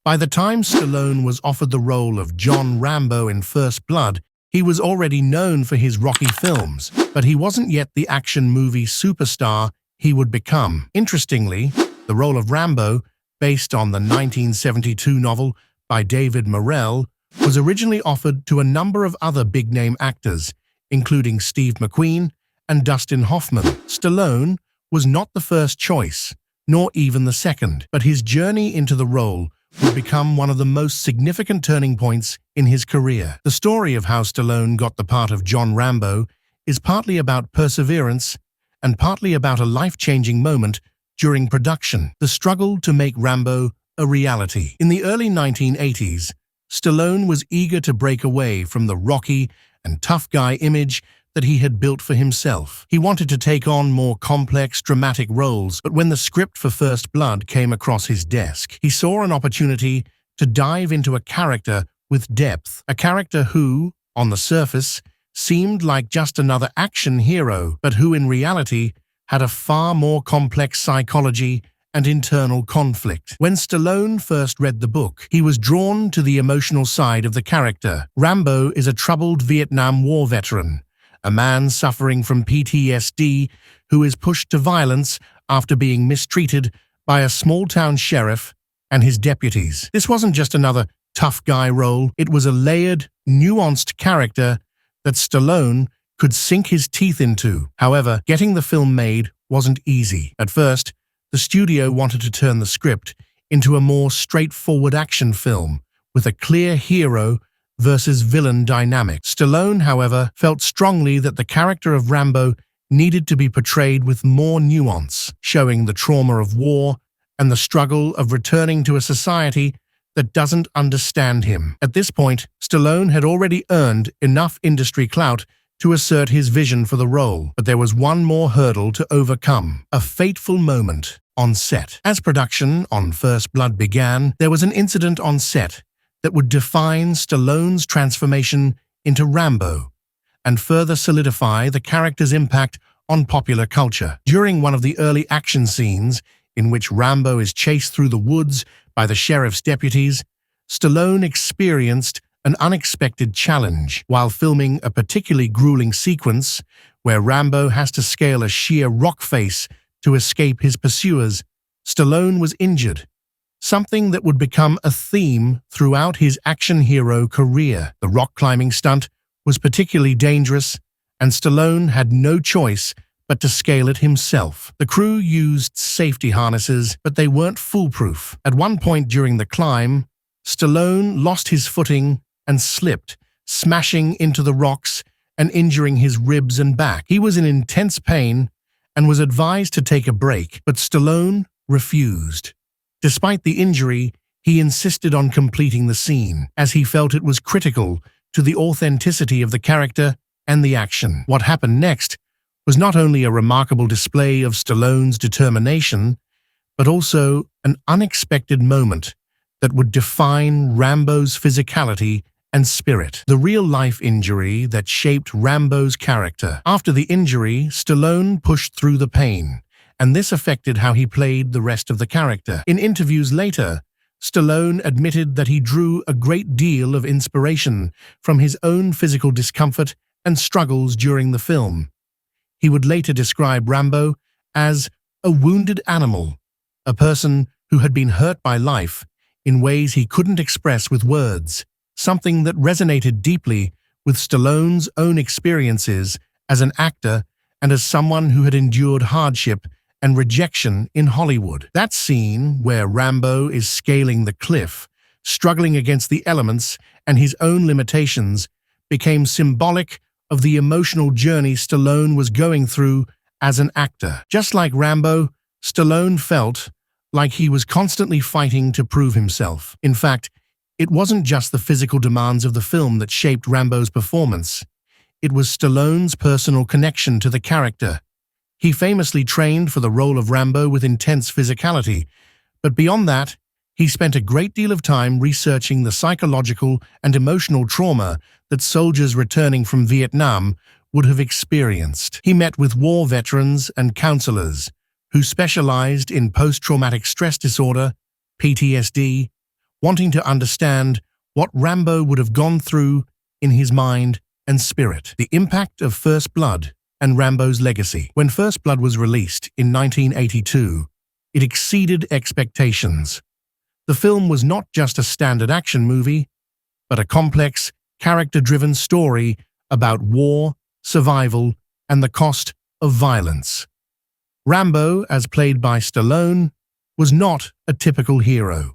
By the time Stallone was offered the role of John Rambo in First Blood, he was already known for his Rocky films, but he wasn't yet the action movie superstar he would become. Interestingly, the role of Rambo, based on the 1972 novel by David Morrell, was originally offered to a number of other big-name actors, including Steve McQueen and Dustin Hoffman. Stallone was not the first choice, nor even the second, but his journey into the role would become one of the most significant turning points in his career. The story of how Stallone got the part of John Rambo is partly about perseverance and partly about a life-changing moment during production, the struggle to make Rambo a reality. In the early 1980s, Stallone was eager to break away from the rocky and tough guy image that he had built for himself. He wanted to take on more complex, dramatic roles, but when the script for First Blood came across his desk, he saw an opportunity to dive into a character with depth, a character who, on the surface, seemed like just another action hero, but who in reality had a far more complex psychology and internal conflict. When Stallone first read the book, he was drawn to the emotional side of the character. Rambo is a troubled Vietnam War veteran, a man suffering from PTSD who is pushed to violence after being mistreated by a small-town sheriff and his deputies. This wasn't just another tough guy role, it was a layered, nuanced character that Stallone could sink his teeth into. However, getting the film made wasn't easy. At first, the studio wanted to turn the script into a more straightforward action film with a clear hero versus villain dynamic. Stallone, however, felt strongly that the character of Rambo needed to be portrayed with more nuance, showing the trauma of war and the struggle of returning to a society that doesn't understand him. At this point, Stallone had already earned enough industry clout to assert his vision for the role, but there was one more hurdle to overcome: a fateful moment on set. As production on First Blood began, there was an incident on set that would define Stallone's transformation into Rambo and further solidify the character's impact on popular culture. During one of the early action scenes, in which Rambo is chased through the woods by the sheriff's deputies, Stallone experienced an unexpected challenge. While filming a particularly grueling sequence where Rambo has to scale a sheer rock face to escape his pursuers, Stallone was injured, something that would become a theme throughout his action hero career. The rock climbing stunt was particularly dangerous, and Stallone had no choice but to scale it himself. The crew used safety harnesses, but they weren't foolproof. At one point during the climb, Stallone lost his footing and slipped, smashing into the rocks and injuring his ribs and back. He was in intense pain and was advised to take a break, but Stallone refused. Despite the injury, he insisted on completing the scene, as he felt it was critical to the authenticity of the character and the action. What happened next was not only a remarkable display of Stallone's determination, but also an unexpected moment that would define Rambo's physicality and spirit. The real-life injury that shaped Rambo's character. After the injury, Stallone pushed through the pain, and this affected how he played the rest of the character. In interviews later, Stallone admitted that he drew a great deal of inspiration from his own physical discomfort and struggles during the film. He would later describe Rambo as a wounded animal, a person who had been hurt by life in ways he couldn't express with words, something that resonated deeply with Stallone's own experiences as an actor and as someone who had endured hardship and rejection in Hollywood. That scene where Rambo is scaling the cliff, struggling against the elements and his own limitations, became symbolic of the emotional journey Stallone was going through as an actor. Just like Rambo, Stallone felt like he was constantly fighting to prove himself. In fact, it wasn't just the physical demands of the film that shaped Rambo's performance. It was Stallone's personal connection to the character. He famously trained for the role of Rambo with intense physicality, but beyond that, he spent a great deal of time researching the psychological and emotional trauma that soldiers returning from Vietnam would have experienced. He met with war veterans and counselors who specialized in post-traumatic stress disorder, PTSD, wanting to understand what Rambo would have gone through in his mind and spirit. The impact of First Blood and Rambo's legacy. When First Blood was released in 1982, it exceeded expectations. The film was not just a standard action movie, but a complex, character-driven story about war, survival, and the cost of violence. Rambo, as played by Stallone, was not a typical hero.